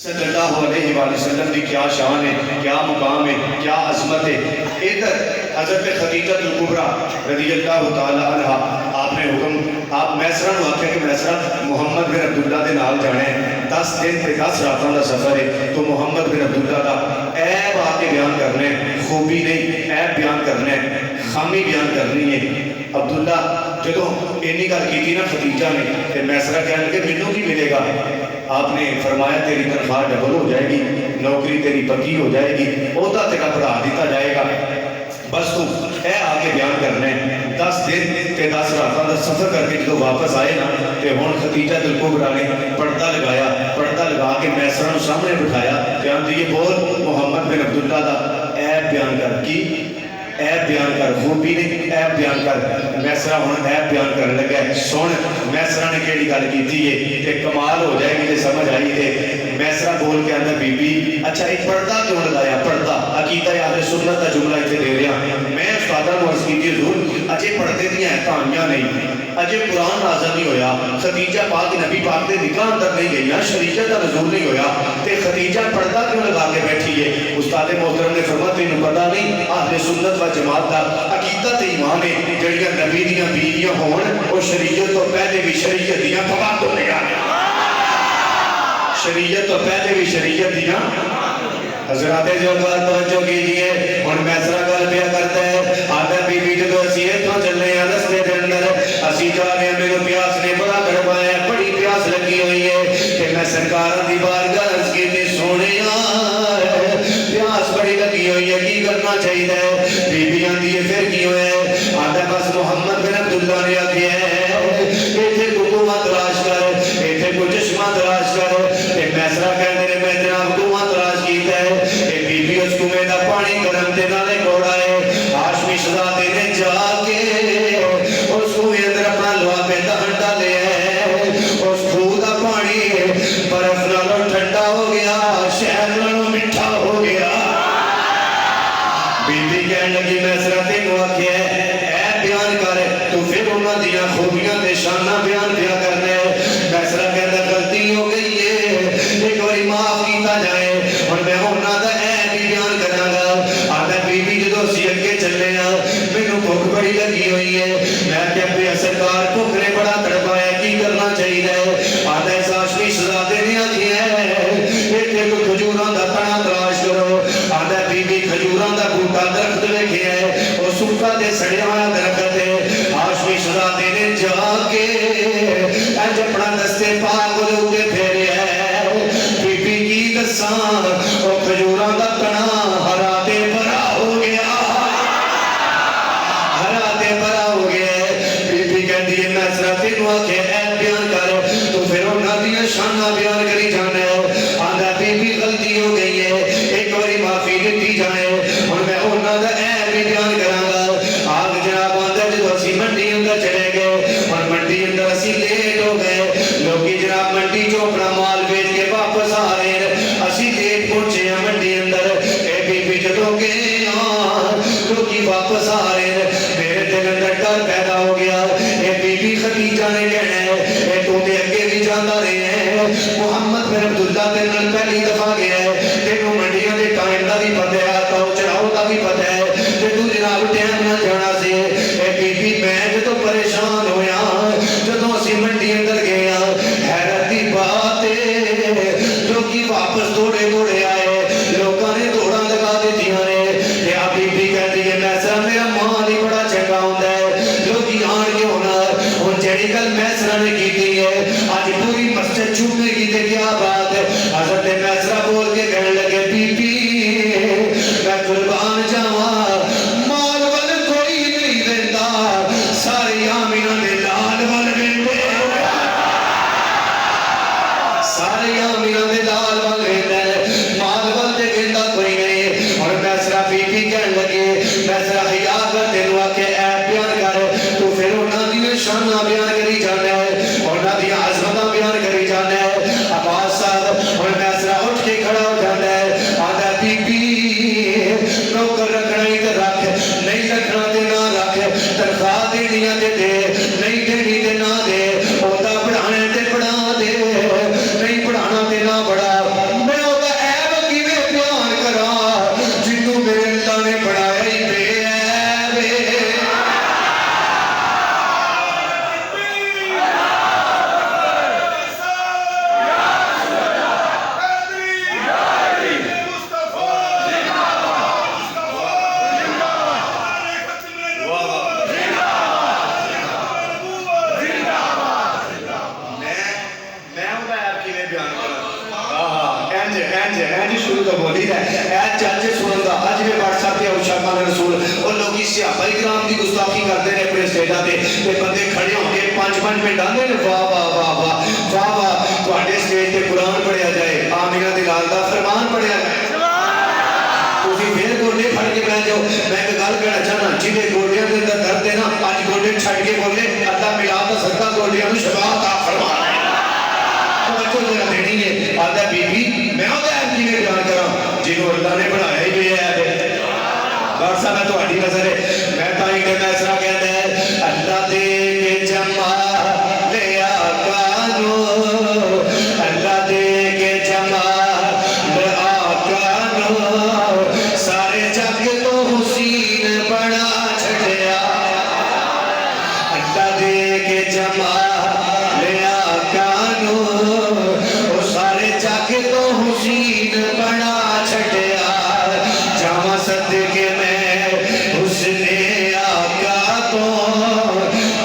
صلی اللہ علیہ وآلہ وسلم کی کیا شان ہے، کیا مقام ہے، کیا عظمت ہے۔ ادھر حضرت خدیجہ الکبریٰ رضی اللہ تعالی عنہ آپ نے حکم آپ میسرہ نو آکھیا کہ میسرہ محمد بن عبداللہ دے نال جانے 10 دن تے 10 راتاں دا سفر ہے، تو محمد بن عبداللہ دا عیب آ کے بیان کرنے، خوبی نہیں عیب بیان کرنے، خامی بیان کرنی ہے۔ عبداللہ جدوں اینی گل کیتی نا خدیجہ نے تے میسرہ کہنے لگے مینوں کی ملے گا؟ آپ نے فرمایا تیری تنخواہ ڈبل ہو جائے گی، نوکری تیری پکی ہو جائے گی، عہدہ تیرا بڑھا دیتا جائے گا، بس تو اے آگے بیان کرنا ہے۔ 10 دن تے 10 راتاں دا سفر کر کے جدوں واپس آئے نا تے ہن خدیجہ الکبریٰ نے پردہ لگایا، پردہ لگا کے میسرہ نو سامنے بٹھایا تے آندی ہے بول محمد بن عبداللہ دا عیب بیان کر۔ کی عیب بیان کر، خوبی نہیں عیب بیان کر۔ میسرہ ہن عیب بیان کرنے لگا ہے، سن میسرہ نے کیڑی گل کیتی ہے تے کمال ہو جائے گی تے سمجھ آئی تے میسرہ بول کے اندر بی بی اچھا ایک پردہ کیوں لگایا؟ پردہ عقیدہ اہل سنت کا جملہ اتنے دے رہا میں استادہ نو عرض کی حضور اجے پردے دیاں کہانیاں نہیں، اجے قرآن نازل نہیں ہویا، خدیجہ پاک نبی پاک دے نکاح اندر نہیں گئی، شریعت کا نزول نہیں ہویا تے خدیجہ پردہ کیوں لگا کے بیٹھی ہے؟ استاد محترم نے فرمایا تینوں پتہ نہیں اہل سنت و جماعت کا عقیدہ تے ایمان ہے جڑیاں نبی دیاں بیویاں ہون او شریعت تو پہلے بھی شریعت دیاں پابند ہو گیا، شریعت تو پہلے بھی شریعت دیاں۔ حضرات جوگار توجہ کیجئے، ہن میسرہ گل پیا کرتا ہے آدھا بی بی جدو اسی اتنا چلنے ہیں رستے دے اندر اسی جا رہے ہیں، میرے پیاس نے بڑا کروایا ہے، بڑی پیاس لگی ہوئی ہے کہ میں سرکار دی بارگاہ عرض کیتی سونے پیاس بڑی لگی ہوئی ہے کی کرنا چاہیے؟ بی بی آندی ہے پھر کی ہوئے آدھا بس محمد بن عبداللہ نے آتی ہے ایتھے کو کنواں تلاش کر، ایتھے کو چشمہ تلاش کر۔ میسرہ کہنے نے میں جناب کنواں تلاش کیتا ہے، اے بی بی اس کنویں دا پانی گرم تے نالے کوڑا ہے، ہاشمی شہزادے نے جا کے اس کنویں اندر اپنا لوابے دا ہنڈا لے ہے، اس خوہ دا پانی برف نالوں ٹھنڈا ہو گیا، شہد نالوں مٹھا ہو گیا۔ بی بی کہنے لگی میسرہ تینوں آکھے اے بیان کر، تو پھر انہاں دیاں خوبیاں تے شاناں بیان کیا کرنے۔ میسرہ کہتا غلطی ہو گئی ہے، ایک باری معاف کیتا جائے، اور میں انہاں دا عیب بھی بیان کراں گا۔ آدھا بی بی جدو اسی اگے چلے ہاں مینوں بھوک بڑی لگی ہوئی ہے، میں کہ اپنے سرکار بھوک نے بڑا تڑپایا کی کرنا چاہیے؟ آدھا اس ہاشمی شہزادے نے آکھی ہے ایتھے کوئی کھجوراں دا تنا تلاش کرو۔ آدھا بی بی کھجوراں دا بوٹا درخت ویکھیا ہے، او سکا تے سڑیا ہویا درخت ہے، ہاشمی شہزادے نے جا کے اج اپنا دستے پاک دے اوتے پھیریا ہے، بی بی کی دساں او کھجوراں دا تنا ہرا تے بھرا ہو گیا، ہرا تے بھرا ہو گیا۔ بی بی کہندی ہے میسرہ تینوں آکھے عیب بیان کر، تو پھر انہاں دیاں شاناں بیان کری جانا ہے۔ آندا بی بی غلطی ہو گئی ہے، ایک باری معافی دتی جائے، اور میں انہاں دا عیب بھی بیان کراں گا۔ آگ جناب آندا جدو اسی منڈی اندر چلے گئے اور منڈی اندر اسی لیٹ ہو گئے، لوگی جناب منڈی چوں اپنا مال بیچ کے واپس آ رہے ہیں، اسی لیٹ پہنچے ہیں منڈی اندر۔ اے بی بی جدو گئے لوگی واپس آ رہے ہیں، میرے دل اندر ڈر پیدا ہو گیا۔ اے بی بی خدیجہ نے کہنا ہے اے تو دے اگے بھی جانا رہے ہیں، محمد بن عبداللہ دے نال پہلی دفعہ گیا ہے، تینوں منڈیاں دے ٹائم دا بھی پتہ ہے، آتاؤ چڑھاؤ دا بھی پتہ ہے، تے تو جناب ٹائم نہ جانا سے۔ اے بی بی میں جدو پریشان ہویا جدو اسی منڈی اندر گیا، حیرت دی بات لوگی واپس دوڑے دوڑے آئے، لوگاں نے دوڑا لگا دیتیاں نے۔ تے آ بی بی کہتی ہے میسرہ میرا مال ہی بڑا چنگا ہوندا ہے، لوگی آن کے ہونا ہن جڑی گل میسرہ نے کیتی ہے اج پوری مسجد چومے کی تے کیا بات ہے۔ حضرت میسرہ بول کے کہنے لگے بی بی میں قربان جاواں مال ول کوئی نہیں دیندا، ساری آمینہ دے لال ول ویندے، ساری آمینہ دے لال ول ویندے، اینج شروع تو بولی دا اینج چاچے سنن دا اج بھی واٹس ایپ تے اوشاقان رسول اور لوگی صحابہ کرام دی گستاخی کرتے ہیں اپنے سٹیجاں تے بندے کھڑے ہو کے 5-5 منٹ آندے نے واہ واہ واہ واہ واہ واہ تواڈے سٹیج تے قرآن پڑھیا جائے آمینہ دی لال دا فرمان پڑھیا جائے تسی پھر گوڈے پھڑ کے بیٹھ جاؤ میں ایک گل کہنا چاہنا جہے گوڈیاں دے اندر درد ہے نا اج گوڈے چھڈ کے بولے اللہ میلاد دا صدقہ گوڈیاں نوں شفا عطا فرما دینی ہے آدھا بی بی میں وہ ایپ کی بیان کرا جنہوں اللہ نے بنایا ہی بھی ہے بار صاحب میں تو ہڈی نظر ہے میں تائی کہنا اس طرح کہتا ہے اللہ دے کے جمع لے آقانو اللہ دے کے جمع لے آقانو سارے جگ تو حسین بنا چھڑیا اللہ دے کے جمع لے آقانو سارے جگ تو حسین بنا چھٹیا جاواں صدقے میں حسن آقا تو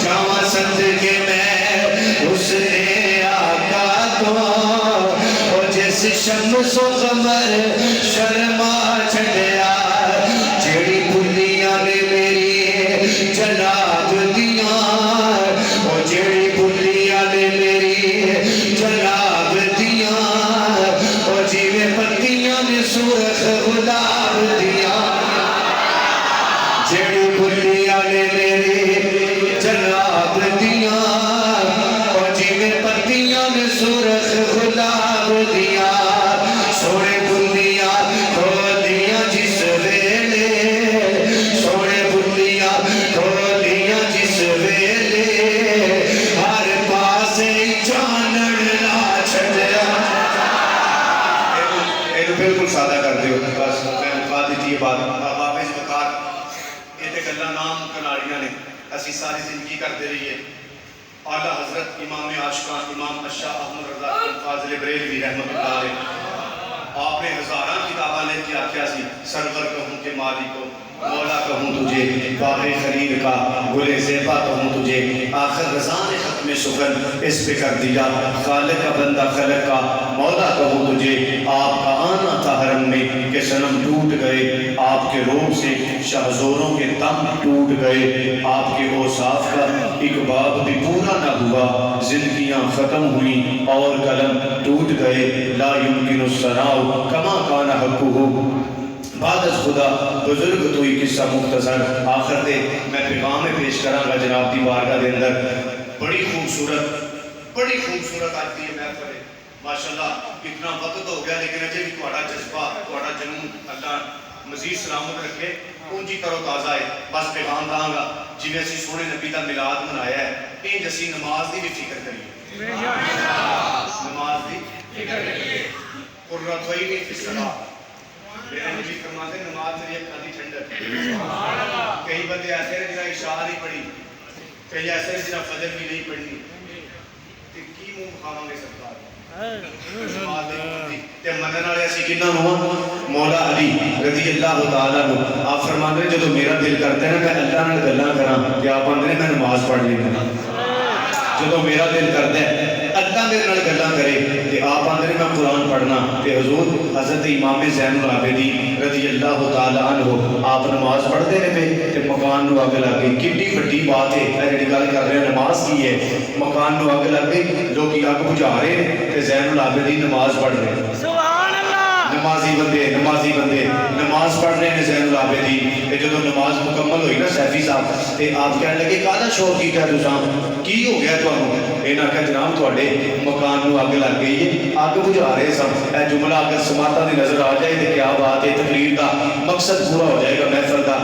جاواں صدقے میں حسن آقا تو اور جس شمس و قمر شرما چھٹیا جیڑی بھلیاں نے میری جناب دیاں اور جیڑی بھلیاں نے میری جناب دیاں اور جیوے پتیاں نے سرخ گلاب دیاں جیڑی بھلیاں نے میری جناب دیاں اور جیوے پتیاں نے سرخ گلاب دیاں سونے بھلیاں کھولیاں جس ویلے سونے بھلیاں کھولیاں جس ویلے ہر پاسے جانن لا چھڑیا بالکل سادہ کر دیو بس میں مکا دیتی ہے بات واپس وقار یہ تے گلاں نام کناڑیاں نے اسی ساری زندگی کرتے رہیے اعلیٰ حضرت امام عاشقان امام شاہ احمد رضا فاضل بریلوی رحمۃ اللہ علیہ آپ نے ہزاراں کتاباں لکھ کے آکھیا سی سرور کہوں کہ مالک کو مولا کہوں تجھے باغ خلید کا گل زیبا کہوں تجھے آخر رضا نے ختم سخن اس پہ کر دیا خالق کا بندہ خلق کا مولا کہوں تجھے آپ کا آنا تھا حرم میں کہ صنم ٹوٹ گئے آپ کے روح سے شہزوروں کے تم ٹوٹ گئے آپ کے اوصاف کا ایک باب بھی پورا نہ ہوا زندگیاں ختم ہوئی اور قلم ٹوٹ گئے لا یمکن الثناء کما کان حقہ بعد از خدا بزرگ تو ہی قصہ مختصر آخر دے میں پیغام پیش کراں گا جناب دی بارگاہ دے اندر بڑی خوبصورت آتی ہے محفل ہے ماشاءاللہ اتنا وقت ہو گیا لیکن اجے بھی تہاڈا جذبہ تہاڈا جنون اللہ مزید سلامت رکھے اونجی تر و تازہ ہے بس پیغام داں گا جویں اسی سونے نبی دا میلاد منایا ہے انج اسی نماز دی بھی فکر کریے نماز دی فکر کریے قرۃ عین فی الصلاۃ میرے نبی فرماتے ہیں نماز میری اکھاں دی ٹھنڈک کئی بندے ایسے ہیں جنہاں عشاء نہیں پڑھی کئی ایسے ہیں جنہاں فجر بھی نہیں پڑھنی تے کی منہ کھاواں گے سرکار تے منن والے اسی کنا نو مولا علی رضی اللہ تعالی عنہ آپ فرماندے ہیں جدوں میرا دل کرتا ہے نا میں اللہ نال گلاں کراں تے آپ آندے میں نماز پڑھ لینا جدوں میرا دل کرتا ہے اللہ میرے نال گلاں کرے تے آپ آندے میں قرآن پڑھنا تے حضور حضرت امام زین العابدین رضی اللہ تعالی عنہ آپ نماز پڑھتے رہے تے مکان نو اگ لگ گئی کتنی بڑی بات ہے اے جڑی گل کر رہے ہیں نماز کی ہے مکان نو اگ لگ گئی لوگ اگ بجھا رہے ہیں تے زین العابدین نماز پڑھ رہے ہیں سبحان اللہ نمازی بندے نماز پڑھ رہے ہیں زین العابدین تے جدوں نماز مکمل ہوئی نا سیفی صاحب تے آپ کہنے لگے کاہدا شور کیتا ہے تساں کی ہو گیا تانوں انہاں کہ جناب تواڈے مکان نو اگ لگ گئی ہے اگ بجھا رہے سن اے جملہ اگر سماعتاں دی نظر آ جائے تے کیا بات ہے تقریر دا مقصد پورا ہو جائے گا محفل دا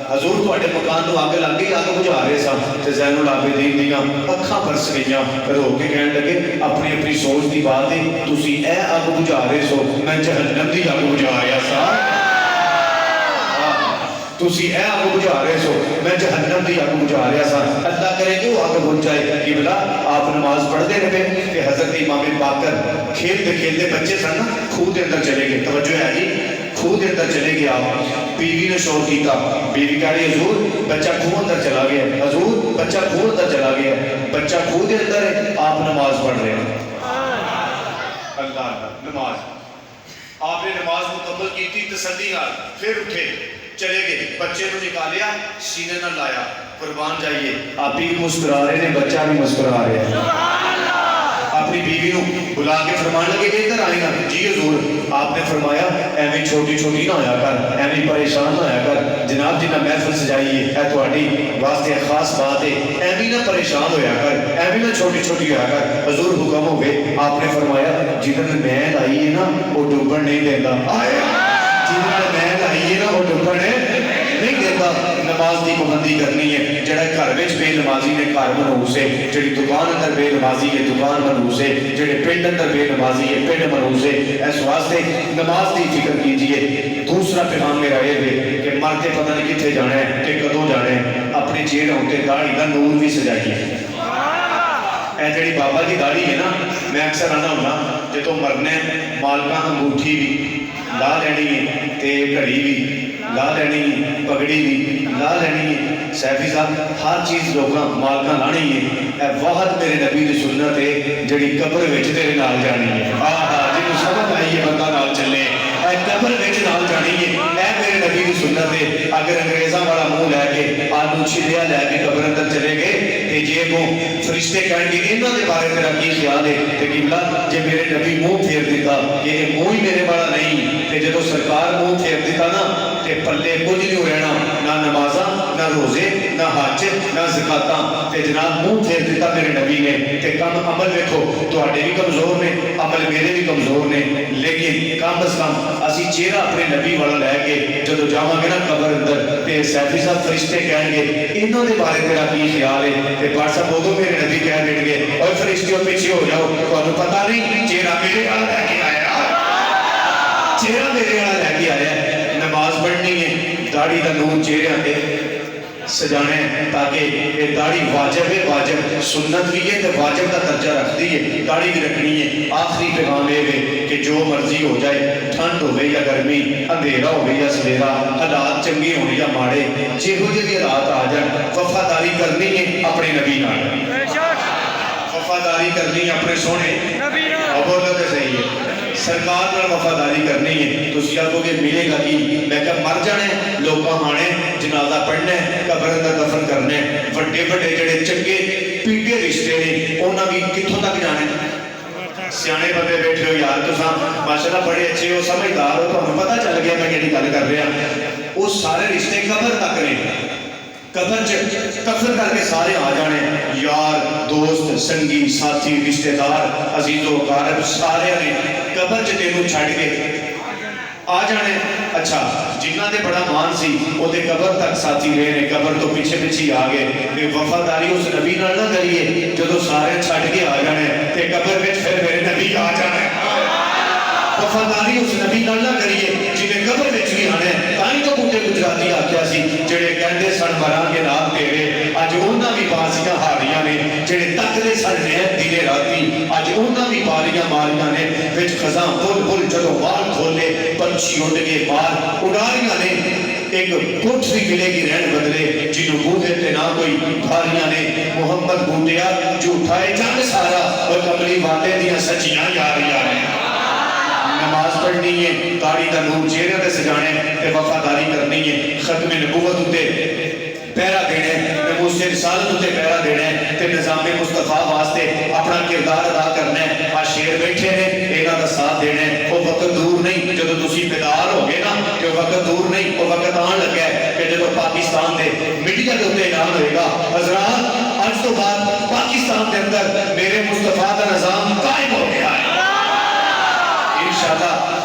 حضور تواڈے مکان نو اگ لگ گئی اگ بجھا رہے سن تے زین العابدین دیاں اکھاں برس گئیاں رو کے کہنے لگے اپنی اپنی سوچ دی بات ہے تسی اے اگ بجھا رہے سو میں جہنم دی اگ بجھا رہا سا تسی اے اگ بجھا رہے سو میں جہنم دی اگ بجھا رہا سا اللہ کرے کہ وہ اگ بجھ جائے قبلہ آپ نماز پڑھتے رہے کہ حضرت امام باقر کھیلتے بچے سن خوہ دے اندر چلے گئے توجہ ہے جی خوہ دے اندر چلے گئے آپ بیوی نے شور کیتا بیوی کہہ رہی حضور بچہ خوہ اندر چلا گیا حضور بچہ خوہ اندر چلا گیا بچہ خوہ دے اندر ہے آپ نماز پڑھ رہے ہیں اللہ اللہ نماز محبت کی تسلی نال پھر اٹھے چلے گئے بچے کو نکالیا سینے نہ لایا قربان جائیے آپ بھی مسکرا رہے ہیں بچہ بھی مسکرا رہے ہیں اپنی بیوی کو بلا کے فرمانے لگے کہ ادھر آئے نا جی حضور آپ نے فرمایا ایویں چھوٹی چھوٹی نہ ہویا کر ایویں پریشان نہ ہویا کر جناب جنہ محفل سجائیے اے تہاڈی واسطے خاص بات ہے ایویں نہ پریشان ہویا کر ایویں نہ چھوٹی چھوٹی ہویا کر حضور حکم ہو گئے آپ نے فرمایا جنہوں نے محل آئی ہے نا وہ ڈوبن نہیں دیتا جنہوں نے محل آئی ہے نا وہ ڈوبن نہیں دیتا نماز دی پابندی کرنی ہے جڑا گھر وچ بے نمازی نے گھر منحوس ہے جڑی دکان اندر بے نمازی ہے دکان منحوس ہے جڑے پنڈ اندر بے نمازی ہے پنڈ منحوس ہے اس واسطے نماز دی فکر کیجئے دوسرا پیغام میرا یہ ہے کہ مرتے پتہ نہیں کتنے جانا ہے کہ کدوں جانا ہے اپنے چہرے تے داڑھی دا نور بھی سجائیے اے جڑی بابا دی داڑھی ہے نا میں اکثر آنا ہونا جدوں مرنے مالکاں انگوٹھی بھی لا لینی ہے تے گھڑی بھی لا لینی ہے پگڑی بھی لا لینی ہے سیفی صاحب ہر چیز لوگاں مالکاں لانی ہے اے واحد میرے نبی دی سنت ہے جڑی قبر وچ تیرے نال جانی ہے جنوں سمجھ آئی ہے بندہ نال چلے اے قبر وچ نال جانی ہے اے میرے نبی دی سنت ہے اگر انگریزاں والا منہ لے کے آلو چھلیا لے کے قبر اندر چلے گئے تے جے کو فرشتے کہیں گے انہاں دے بارے تیرا کی خیال ہے تے قبلہ جے میرے نبی منہ پھیر دیتا یہ منہ ہی میرے والا نہیں تے جدوں سرکار منہ پھیر دیتا نا تے پلے کچھ نہیں رہنا نہ نمازاں نہ روزے نہ حج نہ زکاتاں تے جناب منہ پھیر دیتا میرے نبی نے تے کم عمل دیکھو تواڈے بھی کمزور نے عمل میرے بھی کمزور نے لیکن کم از کم اسی چہرہ اپنے نبی والا لے کے جدوں جاواں گے نا قبر اندر تے سیفی صاحب فرشتے کہیں گے انہاں دے بارے تیرا کی خیال ہے تے پاک صاحب اودوں میرے نبی کہہ دیں گے اوے فرشتیوں پیچھے ہو جاؤ تانوں پتہ نہیں چہرہ میرے والا لے کے آیا چہرہ میرے والا لے کے آیا نماز پڑھنی ہے داڑھی دا نور چہرے تے سجانے تاکہ یہ داڑھی واجب ہے واجب سنت بھی ہے تو واجب کا درجہ رکھتی ہے داڑھی بھی رکھنی ہے آخری پیغام یہ ہے کہ جو مرضی ہو جائے ٹھنڈ ہوئے یا گرمی اندھیرا ہوئے یا سویرا حالات چنگے ہوئے یا ماڑے جہو جے بھی حالات آ جائیں وفاداری کرنی ہے اپنے نبی نال وفاداری کرنی ہے اپنے سونے اور بولو کہ صحیح ہے سرکار نال وفاداری کرنی ہے تسی آکھو گے ملے گا کی میں کہ مر جانے لوکاں آنے جنازہ پڑھنے قبر اندر دفن کرنے وڈے وڈے جڑے چنگے پیٹے رشتے نے انہاں بھی کتھوں تک جانے سیانے بندے بیٹھے ہو یار تساں ماشاءاللہ بڑے اچھے ہو سمجھدار ہو تمہیں پتہ چل گیا میں کیڑی گل کر رہا وہ سارے رشتے قبر تک نے قبر کفن کر کے سارے آ جانے یار دوست سنگی ساتھی رشتہ دار عزیز و اقارب سارے نے قبر تینوں چھڈ کے آ جانے اچھا جنہاں دے بڑا مان سی وہ دے قبر تک ساتھی رہے نے قبر تو پیچھے پیچھے آ گئے کہ وفاداری اس نبی نال نہ کریے جدوں سارے چھڈ کے آ جانے تے قبر وچ پھر میرے نبی آ جانے وفاداری اس نبی نال نہ کریے جنہیں قبر وچ بھی آنے تاں تو بوٹے گجراتی آکھیا سی جڑے کہندے سن مراں گے نال تیرے اج انہاں بھی بازیاں ہاریاں نے جڑے تکدے سن نیت دینے راتی اج انہاں بھی باریاں ماریاں نے وچ خزاں بل بل جدوں وال کھولے پنچھی اڑ کے باہر اڑاریاں نے ایک کوٹھی ملے گی رہن بدلے جنہوں بوٹے تے نہ کوئی بھاریاں نے محمد بوٹیا جھوٹائے جنگ سارا اور کملی وعدے دیاں سچیاں یاریاں نے نماز پڑھنی ہے داڑھی دا نور چہرے تے سجانے تے وفاداری کرنی ہے ختم نبوت تے پہرا دینے ناموس رسالت تے پہرا دینے تے نظام مصطفیٰ واسطے اپنا کردار ادا کرنا ہے آ شیر بیٹھے نے انہاں دا ساتھ دینے وہ وقت دور نہیں جدوں تسی بیدار ہو گئے نا کہ وقت دور نہیں وہ وقت آن لگا ہے کہ جدوں پاکستان دے میڈیا دے اوتے اعلان ہوئے گا حضرات اج تو بعد پاکستان دے اندر میرے مصطفیٰ دا نظام قائم ہو گیا ہے انشاءاللہ